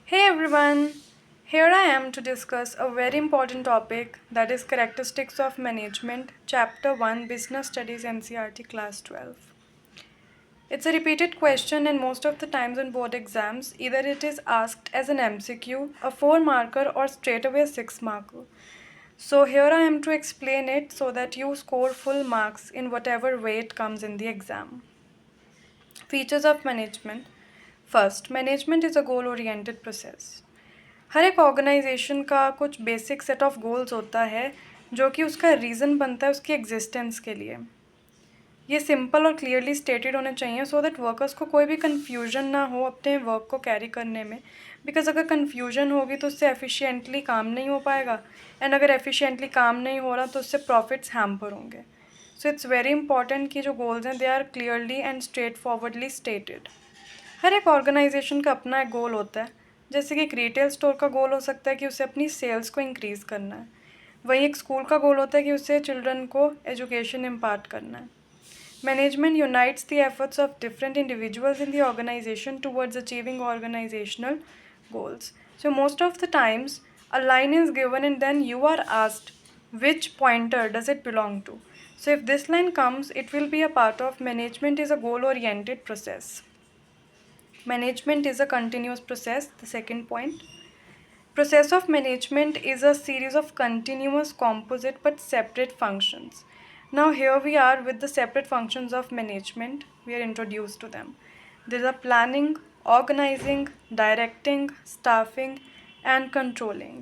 Hey everyone! Here I am to discuss a very important topic that is Characteristics of Management, Chapter 1 Business Studies NCERT Class 12. It's a repeated question, and most of the times on board exams, either it is asked as an MCQ, a 4 marker, or straight away a 6 marker. So here I am to explain it so that you score full marks in whatever way it comes in the exam. Features of management. First, management is a goal oriented process. हर एक organisation का कुछ basic set of goals होता है जो कि उसका reason बनता है उसकी एग्जिस्टेंस के लिए। ये सिंपल और क्लियरली स्टेटेड होने चाहिए सो दैट वर्कर्स को कोई भी कन्फ्यूजन ना हो अपने वर्क को कैरी करने में। बिकॉज अगर कन्फ्यूजन होगी तो उससे एफिशिएंटली काम नहीं हो पाएगा, एंड अगर एफिशिएंटली काम नहीं हो रहा तो उससे प्रॉफिट्स हैम्पर होंगे। सो इट्स वेरी इंपॉर्टेंट कि जो गोल्स हैं they are clearly and straightforwardly stated. हर एक ऑर्गेनाइजेशन का अपना एक गोल होता है। जैसे कि एक रिटेल स्टोर का गोल हो सकता है कि उसे अपनी सेल्स को इंक्रीज़ करना है, वहीं एक स्कूल का गोल होता है कि उसे चिल्ड्रन को एजुकेशन इम्पार्ट करना है। Management unites the efforts of different individuals in the organisation towards achieving organisational goals. So most of the times a line is given and then you are asked which pointer does it belong to. So if this line comes, it will be a part of management is a goal oriented process. Management is a continuous process, the second point. Process of management is a series of continuous composite but separate functions. Now here we are with the separate functions of management. We are introduced to them. There are planning, organizing, directing, staffing and controlling,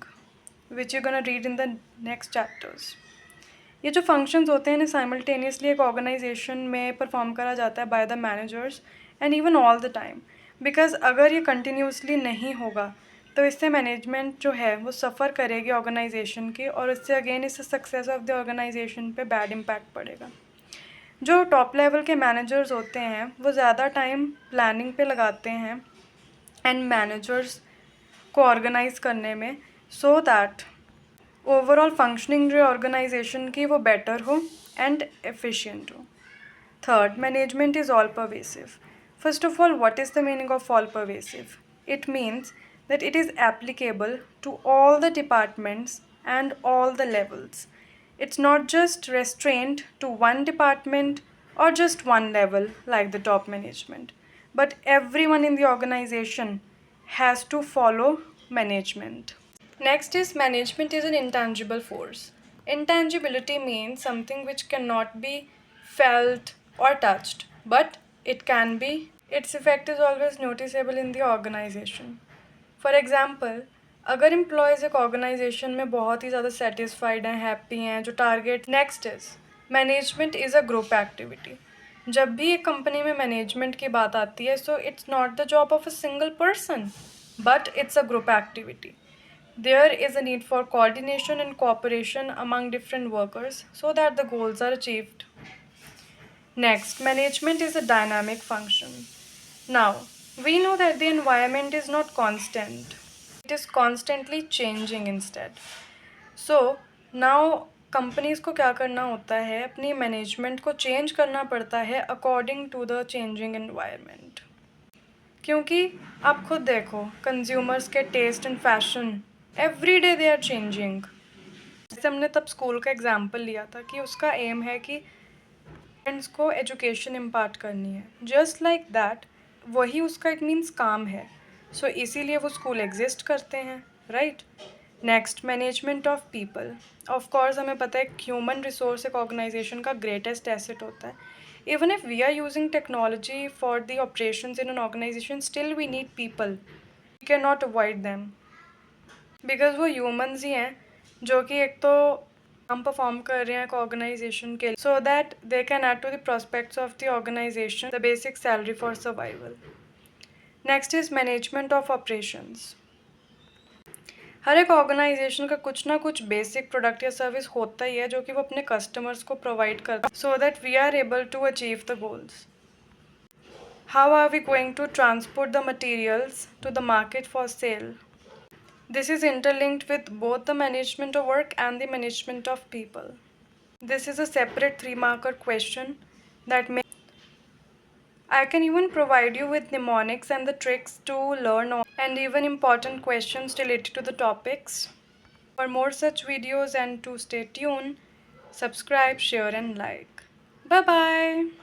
which you're going to read in the next chapters. ये जो functions होते हैं इन्हें simultaneously एक organisation में perform करा जाता है by the managers and even all the time. Because अगर ये कंटिन्यूसली नहीं होगा तो इससे मैनेजमेंट जो है वो सफ़र करेगी ऑर्गेनाइजेशन की, और इससे अगेन इससे सक्सेस ऑफ द ऑर्गेनाइजेशन पे बैड इम्पैक्ट पड़ेगा। जो टॉप लेवल के मैनेजर्स होते हैं वो ज़्यादा टाइम प्लानिंग पे लगाते हैं एंड मैनेजर्स को ऑर्गेनाइज करने में, सो दैट ओवरऑल फंक्शनिंग जो ऑर्गेनाइजेशन की वो बेटर हो एंड एफिशिएंट हो। Third, management is all pervasive. First of all, what is the meaning of all pervasive? It means that it is applicable to all the departments and all the levels. It's not just restrained to one department or just one level like the top management, but everyone in the organization has to follow management. Next is management is an intangible force. Intangibility means something which cannot be felt or touched, but it can be. Its effect is always noticeable in the organization. For example, अगर employees एक organisation में बहुत ही ज़्यादा satisfied हैं, happy हैं, जो target next is management is a group activity. जब भी एक कंपनी में मैनेजमेंट की बात आती है so it's not the job of a single person but it's a group activity. There is a need for coordination and cooperation among different workers so that the goals are achieved. Next, management is a dynamic function. Now, we know that the environment is not constant. It is constantly changing instead. So, now companies को क्या करना होता है, अपनी management को change करना पड़ता है according to the changing environment. क्योंकि आप खुद देखो कंज्यूमर्स के taste and fashion every day they are changing. जैसे हमने तब स्कूल का एग्जाम्पल लिया था कि उसका एम है कि स्टूडेंट्स को एजुकेशन इम्पार्ट करनी है, जस्ट लाइक दैट वही उसका इट मीन्स काम है. सो इसीलिए वो स्कूल एग्जिस्ट करते हैं, right. Next, management of people. Of course हमें पता है ह्यूमन रिसोर्स एक ऑर्गेनाइजेशन का ग्रेटेस्ट एसेट होता है. Even if we are using technology for the operations in an organization, still we need people. We cannot avoid them. Because वो humans ही हैं जो कि एक तो काम परफॉर्म कर रहे हैं एक ऑर्गेनाइजेशन के लिए, so that they can add to the prospects of the organization the basic salary for survival. Next is management of operations. हर एक ऑर्गेनाइजेशन का कुछ ना कुछ बेसिक प्रोडक्ट या सर्विस होता ही है जो कि वो अपने कस्टमर्स को प्रोवाइड करता है so that we are able to achieve the goals. How are we going to transport the materials to the market for sale? This is interlinked with both the management of work and the management of people. This is a separate 3-marker question that may I can even provide you with mnemonics and the tricks to learn on. and even important questions related to the topics. For more such videos and to stay tuned, subscribe, share, and like. Bye bye.